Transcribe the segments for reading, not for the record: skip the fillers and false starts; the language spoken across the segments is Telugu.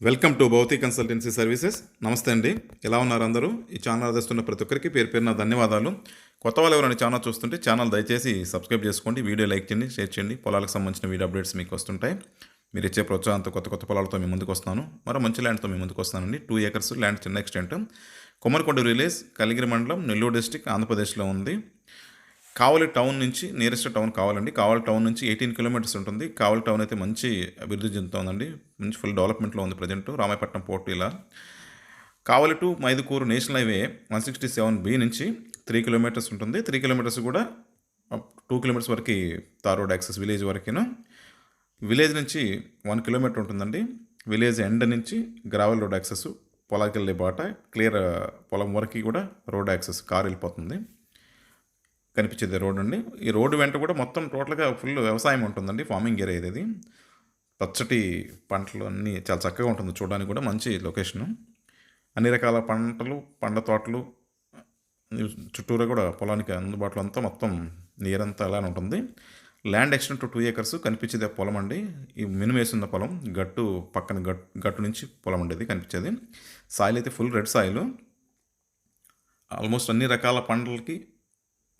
Welcome to Bhautik consultancy services. నమస్తే అండి, ఎలా ఉన్నారు అందరూ? ఈ ఛానల్ ఆదరిస్తున్న ప్రతి ఒక్కరికి పేరు పేరున ధన్యవాదాలు. కొత్త వాళ్ళు ఎవరైనా ఛానల్ చూస్తుంటే ఛానల్ దయచేసి సబ్స్క్రైబ్ చేసుకోండి, వీడియో లైక్ చేయండి, షేర్ చేయండి. పొలాలకు సంబంధించిన వీడియో అప్డేట్స్ మీకు వస్తుంటాయి. మీరు ఇచ్చే ప్రోత్సాహంతో కొత్త కొత్త పొలాలతో మీ ముందుకు వస్తాను. మరో మంచి ల్యాండ్తో మీ ముందుకు వస్తానండి. 2 acres ల్యాండ్, చిన్న ఎక్స్టెంట్, కొమ్మరికొండ విలేజ్, కలిగిరి మండలం, నెల్లూరు డిస్టిక్, ఆంధ్రప్రదేశ్లో ఉంది. కావలి టౌన్ నుంచి నియరెస్ట్ టౌన్ కావాలండి. కావలి టౌన్ నుంచి 18 kilometers ఉంటుంది. కావలి టౌన్ అయితే మంచి అభివృద్ధి చెందుతోందండి, మంచి ఫుల్ డెవలప్మెంట్లో ఉంది ప్రజెంట్. రామాయపట్నం పోర్టు ఇలా. Kavali to Mydukur national highway 167B నుంచి 3 kilometers ఉంటుంది. 3 kilometers కూడా 2 kilometers వరకు తార్ రోడ్ యాక్సెస్ విలేజ్ వరకేను. విలేజ్ నుంచి 1 kilometer ఉంటుందండి. విలేజ్ ఎండ్ నుంచి గ్రావెల్ రోడ్ యాక్సెస్, పొలాకి వెళ్ళే బాట క్లియర్, పొలం వరకు కూడా రోడ్ యాక్సెస్, కార్ వెళ్ళిపోతుంది. కనిపించేది రోడ్ అండి. ఈ రోడ్డు వెంట కూడా మొత్తం టోటల్గా ఫుల్ వ్యవసాయం ఉంటుందండి, ఫార్మింగ్ ఏరియా ఇది. పచ్చటి పంటలు అన్నీ చాలా చక్కగా ఉంటుంది, చూడడానికి కూడా మంచి లొకేషను. అన్ని రకాల పంటలు, పండ్ల తోటలు చుట్టూరా కూడా పొలానికి అందుబాటులో అంతా మొత్తం నీరంతా అలానే ఉంటుంది. Land extent 2 acres. కనిపించేది పొలం అండి. ఈ మినుము వేసిన పొలం, గట్టు పక్కన గట్టు నుంచి పొలం ఉండేది కనిపించేది. సాయిల్ అయితే ఫుల్ రెడ్ సాయిల్. ఆల్మోస్ట్ అన్ని రకాల పంటలకి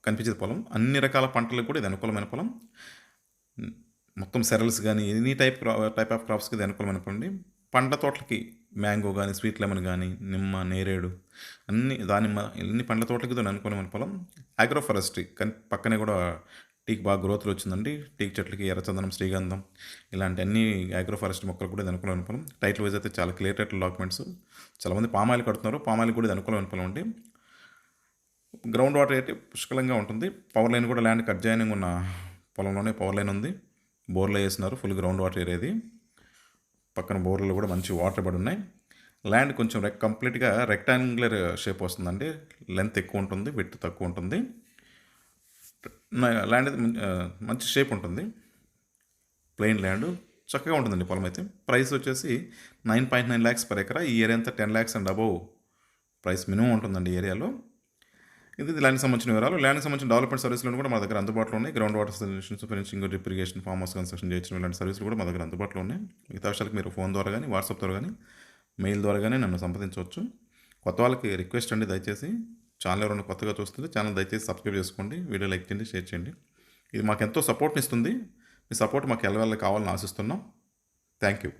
కనిపించేది పొలం. అన్ని రకాల పంటలకు కూడా ఇది అనుకూలమైన పొలం. మొత్తం సెరల్స్ కానీ ఎనీ టైప్ ఆఫ్ క్రాప్స్కి ఇది అనుకూలమైన పొలం అండి. పండ్ల తోటలకి మ్యాంగో కానీ, స్వీట్ లెమన్ కానీ, నిమ్మ, నేరేడు, దానిమ్మ, ఎన్ని పండ్ల తోటలకి ఇది అనుకూలమైన పొలం. అగ్రో ఫారెస్ట్రీ పక్కనే కూడా టీకి బాగా గ్రోత్లో వచ్చిందండి. టీక్ చెట్లకి ఎర్రచందనం, శ్రీగంధం ఇలాంటి అన్ని అగ్రో ఫారెస్ట్ మొక్కలు కూడా ఇది అనుకూలమైన పొలం. టైటిల్ వైజ్ అయితే చాలా క్లియర్ టైటిల్ డాక్యుమెంట్స్. చాలామంది పామాయిల్ కడుతున్నారు, పామాయిల్ కూడా ఇది అనుకూలమైన పొలం అండి. గ్రౌండ్ వాటర్ అయితే పుష్కలంగా ఉంటుంది. పవర్ లైన్ కూడా ల్యాండ్ కట్ జాయినింగ్ ఉన్న పొలంలోనే పవర్ లైన్ ఉంది. బోర్లో వేసినారు, ఫుల్ గ్రౌండ్ వాటర్ ఏరియాది. పక్కన బోర్లు కూడా మంచి వాటర్ పడి ఉన్నాయి. ల్యాండ్ కొంచెం కంప్లీట్గా రెక్టాంగులర్ షేప్ వస్తుందండి. లెంత్ ఎక్కువ ఉంటుంది, విడ్త్ తక్కువ ఉంటుంది. ల్యాండ్ అయితే మంచి షేప్ ఉంటుంది. ప్లెయిన్ ల్యాండ్ చక్కగా ఉంటుందండి పొలం అయితే. ప్రైస్ వచ్చేసి 9.9 lakhs per acre. ఈ ఏరియా అంతా 10 lakhs and above price minimum ఉంటుందండి ఈ ఏరియాలో. ఇది ల్యాండ్కి సంబంధించిన వివరాలు. ల్యాండ్కి సంబంధించిన డెవలప్మెంట్ సర్వీసులు కూడా మా దగ్గర అందుబాటులో ఉన్నాయి. Ground water solutions, finishing, drip irrigation, farm house construction చేయించిన ఇలాంటి సర్వీసులు కూడా మా దగ్గర అందుబాటులో ఉన్నాయి. మిగతా విషయాలకు మీరు ఫోన్ ద్వారా కానీ, వాట్సాప్ ద్వారా కానీ, మెయిల్ ద్వారా కానీ నన్ను సంప్రదించవచ్చు. కొత్త వాళ్ళకి రిక్వెస్ట్ అండి, దయచేసి ఛానల్ ఎవరైనా కొత్తగా చూస్తుంది ఛానల్ దయచేసి సబ్స్క్రైబ్ చేసుకోండి, వీడియో లైక్ చేయండి, షేర్ చేయండి. ఇది మాకు ఎంతో సపోర్ట్ని ఇస్తుంది. మీ సపోర్ట్ మాకు ఎల్లవెల్ల కావాలని ఆశిస్తున్నాం. Thank you.